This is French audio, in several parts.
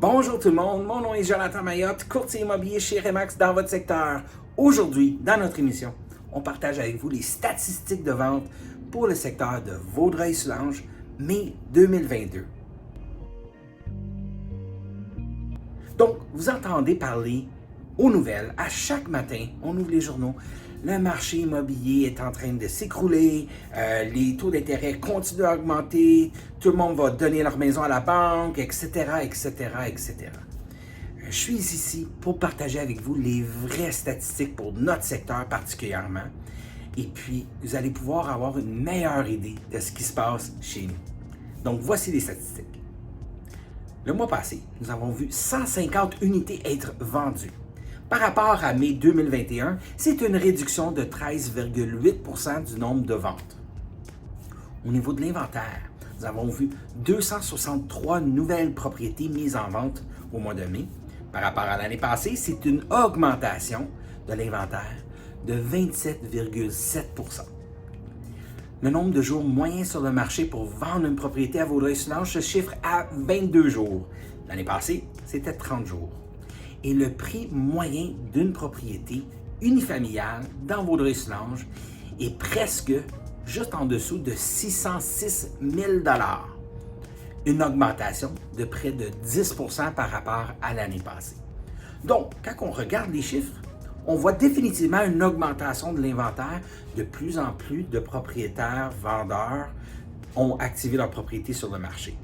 Bonjour tout le monde, mon nom est Jonathan Mayotte, courtier immobilier chez Remax dans votre secteur. Aujourd'hui, dans notre émission, on partage avec vous les statistiques de vente pour le secteur de Vaudreuil-Soulanges, mai 2022. Donc, vous entendez parler aux nouvelles, à chaque matin, on ouvre les journaux, le marché immobilier est en train de s'écrouler, les taux d'intérêt continuent à augmenter, tout le monde va donner leur maison à la banque, etc., etc., etc. Je suis ici pour partager avec vous les vraies statistiques pour notre secteur particulièrement, et puis vous allez pouvoir avoir une meilleure idée de ce qui se passe chez nous. Donc, voici les statistiques. Le mois passé, nous avons vu 150 unités être vendues. Par rapport à mai 2021, c'est une réduction de 13,8% du nombre de ventes. Au niveau de l'inventaire, nous avons vu 263 nouvelles propriétés mises en vente au mois de mai. Par rapport à l'année passée, c'est une augmentation de l'inventaire de 27,7%. Le nombre de jours moyens sur le marché pour vendre une propriété à Vaudreuil-Soulanges se chiffre à 22 jours. L'année passée, c'était 30 jours. Et le prix moyen d'une propriété unifamiliale dans Vaudreuil-Soulanges est presque juste en dessous de 606 000 $. Une augmentation de près de 10% par rapport à l'année passée. Donc, quand on regarde les chiffres, on voit définitivement une augmentation de l'inventaire. De plus en plus de propriétaires, vendeurs ont activé leur propriété sur le marché.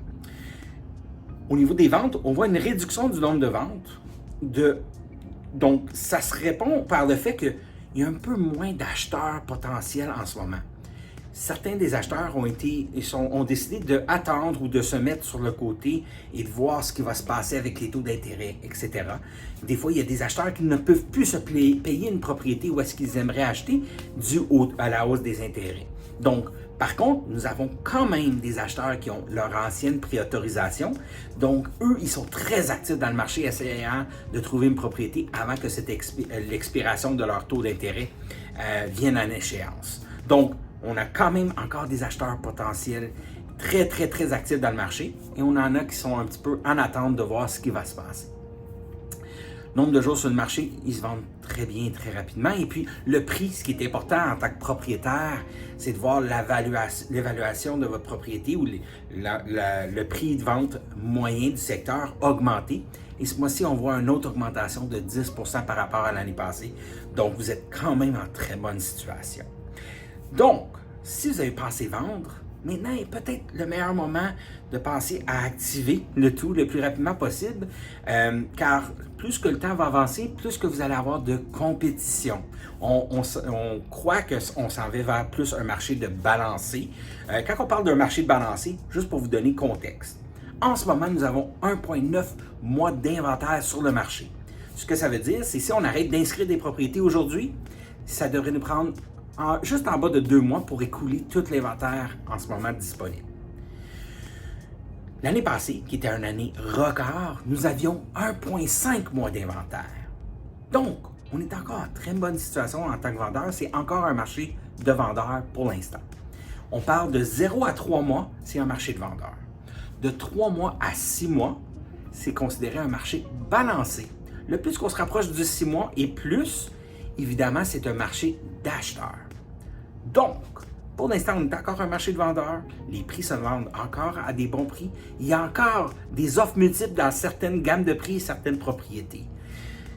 Au niveau des ventes, on voit une réduction du nombre de ventes. Donc, ça se répond par le fait qu'il y a un peu moins d'acheteurs potentiels en ce moment. Certains des acheteurs ont décidé d'attendre ou de se mettre sur le côté et de voir ce qui va se passer avec les taux d'intérêt, etc. Des fois, il y a des acheteurs qui ne peuvent plus se payer une propriété où est-ce qu'ils aimeraient acheter dû à la hausse des intérêts. Donc, par contre, nous avons quand même des acheteurs qui ont leur ancienne préautorisation. Donc, eux, ils sont très actifs dans le marché essayant de trouver une propriété avant que l'expiration de leur taux d'intérêt vienne à échéance. Donc, on a quand même encore des acheteurs potentiels très, très, très actifs dans le marché et on en a qui sont un petit peu en attente de voir ce qui va se passer. Nombre de jours sur le marché, ils se vendent très bien, très rapidement. Et puis, le prix, ce qui est important en tant que propriétaire, c'est de voir l'évaluation de votre propriété ou le prix de vente moyen du secteur augmenter. Et ce mois-ci, on voit une autre augmentation de 10% par rapport à l'année passée. Donc, vous êtes quand même en très bonne situation. Donc, si vous avez pensé vendre, maintenant est peut-être le meilleur moment de penser à activer le tout le plus rapidement possible, car plus que le temps va avancer, plus que vous allez avoir de compétition. On croit qu'on s'en va vers plus un marché de balancé. Quand on parle d'un marché de balancé, juste pour vous donner contexte, en ce moment, nous avons 1,9 mois d'inventaire sur le marché. Ce que ça veut dire, c'est si on arrête d'inscrire des propriétés aujourd'hui, ça devrait nous prendre juste en bas de 2 mois pour écouler tout l'inventaire en ce moment disponible. L'année passée, qui était une année record, nous avions 1,5 mois d'inventaire. Donc, on est encore en très bonne situation en tant que vendeur. C'est encore un marché de vendeurs pour l'instant. On parle de 0 à 3 mois, c'est un marché de vendeurs. De 3 mois à 6 mois, c'est considéré un marché balancé. Le plus qu'on se rapproche du 6 mois et plus, évidemment, c'est un marché d'acheteurs. Donc, pour l'instant, on est encore un marché de vendeurs. Les prix se vendent encore à des bons prix. Il y a encore des offres multiples dans certaines gammes de prix et certaines propriétés.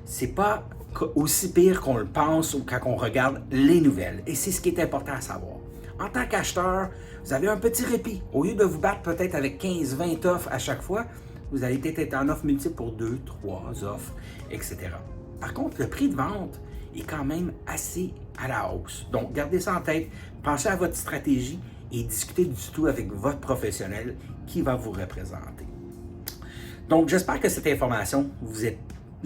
C'est pas aussi pire qu'on le pense ou quand on regarde les nouvelles. Et c'est ce qui est important à savoir. En tant qu'acheteur, vous avez un petit répit. Au lieu de vous battre peut-être avec 15-20 offres à chaque fois, vous allez peut-être être en offre multiple pour 2, 3 offres, etc. Par contre, le prix de vente est quand même assez à la hausse. Donc, gardez ça en tête, pensez à votre stratégie et discutez du tout avec votre professionnel qui va vous représenter. Donc, j'espère que cette information, vous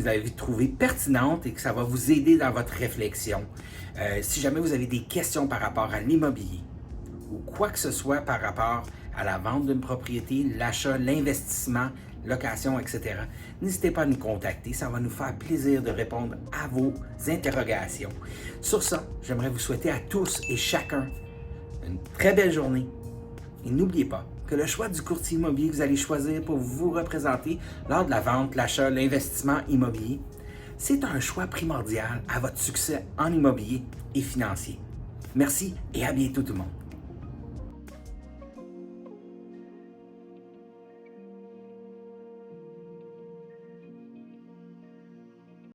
avez trouvé pertinente et que ça va vous aider dans votre réflexion. Si jamais vous avez des questions par rapport à l'immobilier ou quoi que ce soit par rapport à la vente d'une propriété, l'achat, l'investissement, location, etc., n'hésitez pas à nous contacter. Ça va nous faire plaisir de répondre à vos interrogations. Sur ça, j'aimerais vous souhaiter à tous et chacun une très belle journée. Et n'oubliez pas que le choix du courtier immobilier que vous allez choisir pour vous représenter lors de la vente, l'achat, l'investissement immobilier, c'est un choix primordial à votre succès en immobilier et financier. Merci et à bientôt tout le monde.